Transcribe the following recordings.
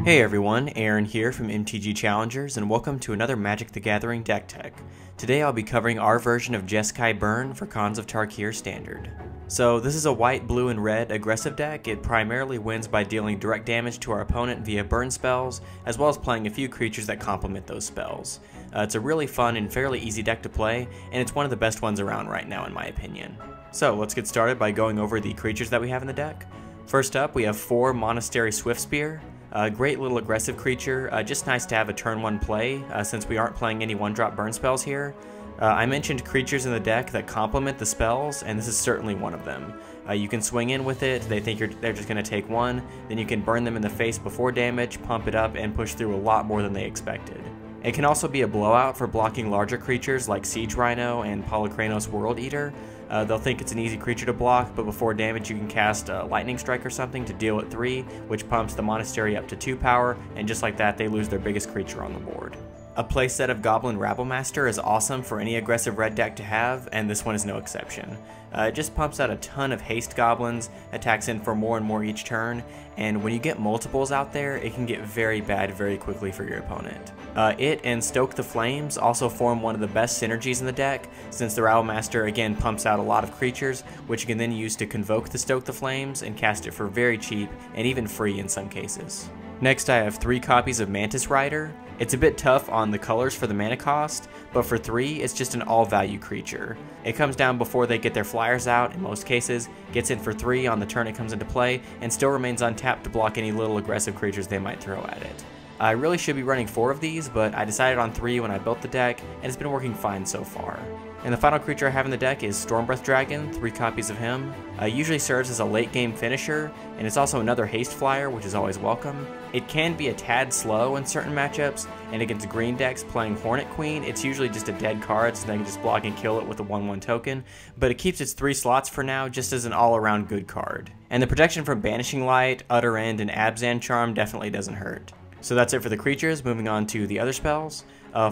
Hey everyone, Aaron here from MTGChallengers, and welcome to another Magic the Gathering deck tech. Today I'll be covering our version of Jeskai Burn for Khans of Tarkir Standard. So this is a white, blue, and red aggressive deck. It primarily wins by dealing direct damage to our opponent via burn spells, as well as playing a few creatures that complement those spells. It's a really fun and fairly easy deck to play, and it's one of the best ones around right now in my opinion. So let's get started by going over the creatures that we have in the deck. First up, we have 4 Monastery Swiftspear. A great little aggressive creature, just nice to have a turn 1 play since we aren't playing any 1-drop burn spells here. I mentioned creatures in the deck that complement the spells, and this is certainly one of them. You can swing in with it, they think they're just going to take 1, then you can burn them in the face before damage, pump it up, and push through a lot more than they expected. It can also be a blowout for blocking larger creatures like Siege Rhino and Keranos World Eater. They'll think it's an easy creature to block, but before damage you can cast a Lightning Strike or something to deal at 3, which pumps the Monastery up to 2 power, and just like that they lose their biggest creature on the board. A playset of Goblin Rabblemaster is awesome for any aggressive red deck to have, and this one is no exception. It just pumps out a ton of haste goblins, attacks in for more and more each turn, and when you get multiples out there, it can get very bad very quickly for your opponent. It and Stoke the Flames also form one of the best synergies in the deck, since the Rabblemaster again pumps out a lot of creatures, which you can then use to convoke the Stoke the Flames and cast it for very cheap, and even free in some cases. Next I have 3 copies of Mantis Rider. It's a bit tough on the colors for the mana cost, but for 3, it's just an all-value creature. It comes down before they get their flyers out in most cases, gets in for 3 on the turn it comes into play, and still remains untapped to block any little aggressive creatures they might throw at it. I really should be running 4 of these, but I decided on 3 when I built the deck, and it's been working fine so far. And the final creature I have in the deck is Stormbreath Dragon, 3 copies of him. Usually serves as a late game finisher, and it's also another haste flyer, which is always welcome. It can be a tad slow in certain matchups, and against green decks playing Hornet Queen, it's usually just a dead card, so they can just block and kill it with a 1/1 token, but it keeps its 3 slots for now just as an all-around good card. And the protection from Banishing Light, Utter End, and Jeskai Charm definitely doesn't hurt. So that's it for the creatures. Moving on to the other spells.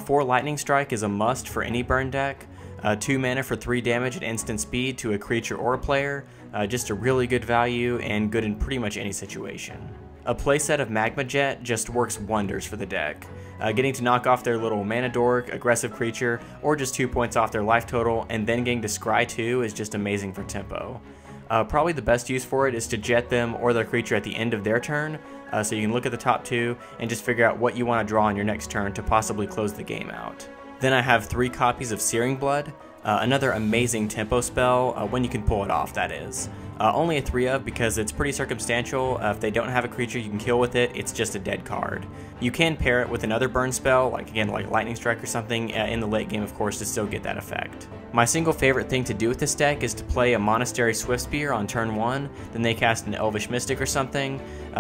4 Lightning Strike is a must for any burn deck. 2 mana for 3 damage at instant speed to a creature or a player. Just a really good value and good in pretty much any situation. A playset of Magma Jet just works wonders for the deck. Getting to knock off their little mana dork, aggressive creature, or just 2 points off their life total, and then getting to scry 2 is just amazing for tempo. Probably the best use for it is to jet them or their creature at the end of their turn, so you can look at the top 2 and just figure out what you want to draw on your next turn to possibly close the game out. Then I have 3 copies of Searing Blood, another amazing tempo spell, when you can pull it off, that is. Only a 3 of because it's pretty circumstantial. If they don't have a creature you can kill with it, it's just a dead card. You can pair it with another burn spell, like Lightning Strike or something, in the late game of course to still get that effect. My single favorite thing to do with this deck is to play a Monastery Swiftspear on turn 1, then they cast an Elvish Mystic or something,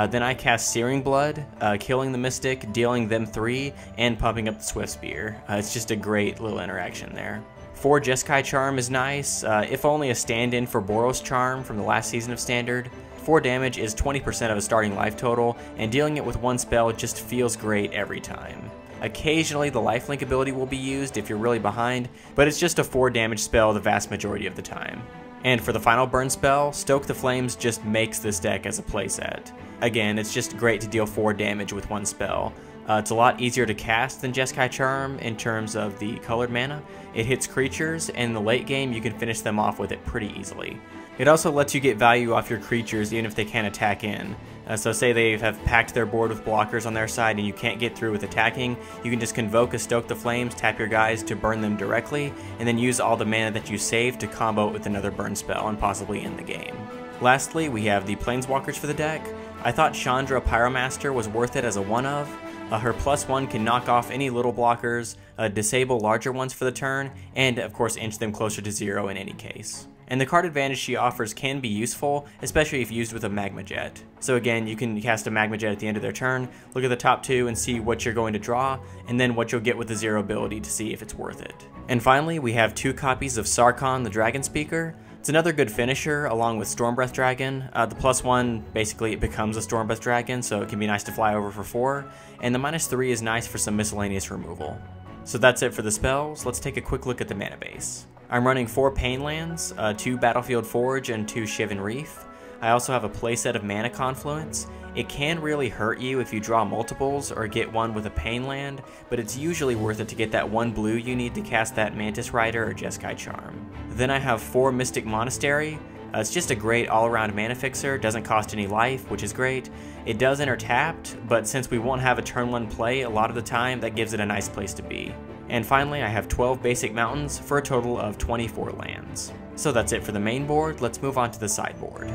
then I cast Searing Blood, killing the Mystic, dealing them 3, and pumping up the Swiftspear. It's just a great little interaction there. 4 Jeskai Charm is nice, if only a stand-in for Boros Charm from the last season of Standard. 4 damage is 20% of a starting life total, and dealing it with 1 spell just feels great every time. Occasionally the lifelink ability will be used if you're really behind, but it's just a 4 damage spell the vast majority of the time. And for the final burn spell, Stoke the Flames just makes this deck as a playset. Again, it's just great to deal 4 damage with 1 spell. It's a lot easier to cast than Jeskai Charm in terms of the colored mana. It hits creatures, and in the late game you can finish them off with it pretty easily. It also lets you get value off your creatures even if they can't attack in. So say they have packed their board with blockers on their side and you can't get through with attacking, you can just convoke a Stoke the Flames, tap your guys to burn them directly, and then use all the mana that you saved to combo it with another burn spell and possibly end the game. Lastly, we have the Planeswalkers for the deck. I thought Chandra Pyromaster was worth it as a 1-of. Her +1 can knock off any little blockers, disable larger ones for the turn, and of course inch them closer to 0 in any case. And the card advantage she offers can be useful, especially if used with a Magma Jet. So again, you can cast a Magma Jet at the end of their turn, look at the top 2 and see what you're going to draw, and then what you'll get with the 0 ability to see if it's worth it. And finally, we have 2 copies of Sarkhan the Dragonspeaker. It's another good finisher along with Stormbreath Dragon. The +1, basically it becomes a Stormbreath Dragon, so it can be nice to fly over for 4, and the -3 is nice for some miscellaneous removal. So that's it for the spells. Let's take a quick look at the mana base. I'm running 4 Pain lands, 2 Battlefield Forge, and 2 Shivan Reef. I also have a playset of Mana Confluence. It can really hurt you if you draw multiples or get one with a pain land, but it's usually worth it to get that one blue you need to cast that Mantis Rider or Jeskai Charm. Then I have 4 Mystic Monastery. It's just a great all-around mana fixer, doesn't cost any life, which is great. It does enter tapped, but since we won't have a turn 1 play a lot of the time, that gives it a nice place to be. And finally, I have 12 basic mountains for a total of 24 lands. So that's it for the main board. Let's move on to the sideboard.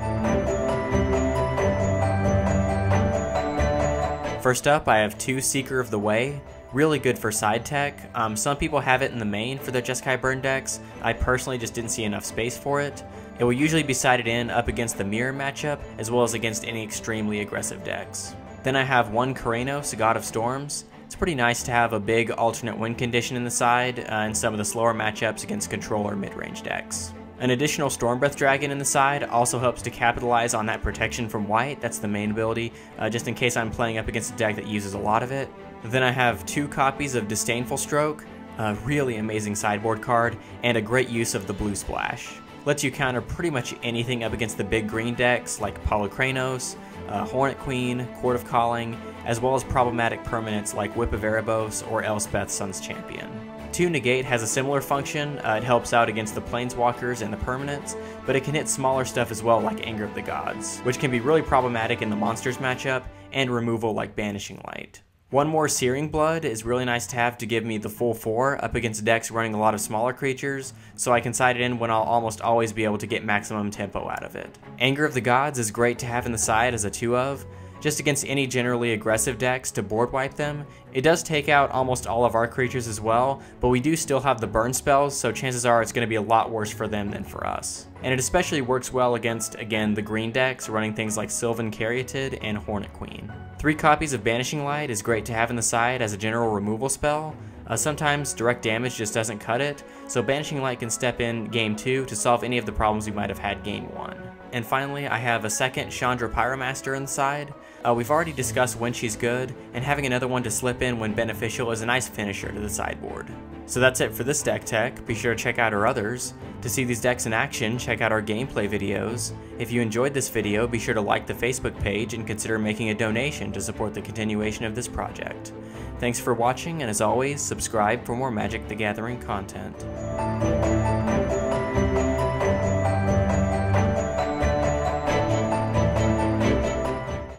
First up, I have 2 Seeker of the Way. Really good for side tech. Some people have it in the main for their Jeskai Burn decks. I personally just didn't see enough space for it. It will usually be sided in up against the mirror matchup, as well as against any extremely aggressive decks. Then I have 1 Keranos, God of Storms. It's pretty nice to have a big alternate win condition in the side in some of the slower matchups against control or mid-range decks. An additional Stormbreath Dragon in the side also helps to capitalize on that protection from white. That's the main ability, just in case I'm playing up against a deck that uses a lot of it. Then I have 2 copies of Disdainful Stroke, a really amazing sideboard card, and a great use of the blue splash. Lets you counter pretty much anything up against the big green decks like Keranos, Hornet Queen, Court of Calling, as well as problematic permanents like Whip of Erebos or Elspeth Sun's Champion. 2 Negate has a similar function. It helps out against the Planeswalkers and the permanents, but it can hit smaller stuff as well like Anger of the Gods, which can be really problematic in the monsters matchup, and removal like Banishing Light. 1 more Searing Blood is really nice to have to give me the full 4 up against decks running a lot of smaller creatures, so I can side it in when I'll almost always be able to get maximum tempo out of it. Anger of the Gods is great to have in the side as a 2 of, just against any generally aggressive decks to board wipe them. It does take out almost all of our creatures as well, but we do still have the burn spells, so chances are it's going to be a lot worse for them than for us. And it especially works well against, again, the green decks running things like Sylvan Caryatid and Hornet Queen. 3 copies of Banishing Light is great to have in the side as a general removal spell. Sometimes direct damage just doesn't cut it, so Banishing Light can step in game 2 to solve any of the problems we might have had game 1. And finally, I have a second Chandra Pyromaster on the side. We've already discussed when she's good, and having another one to slip in when beneficial is a nice finisher to the sideboard. So that's it for this deck tech. Be sure to check out our others. To see these decks in action, check out our gameplay videos. If you enjoyed this video, be sure to like the Facebook page and consider making a donation to support the continuation of this project. Thanks for watching, and as always, subscribe for more Magic the Gathering content.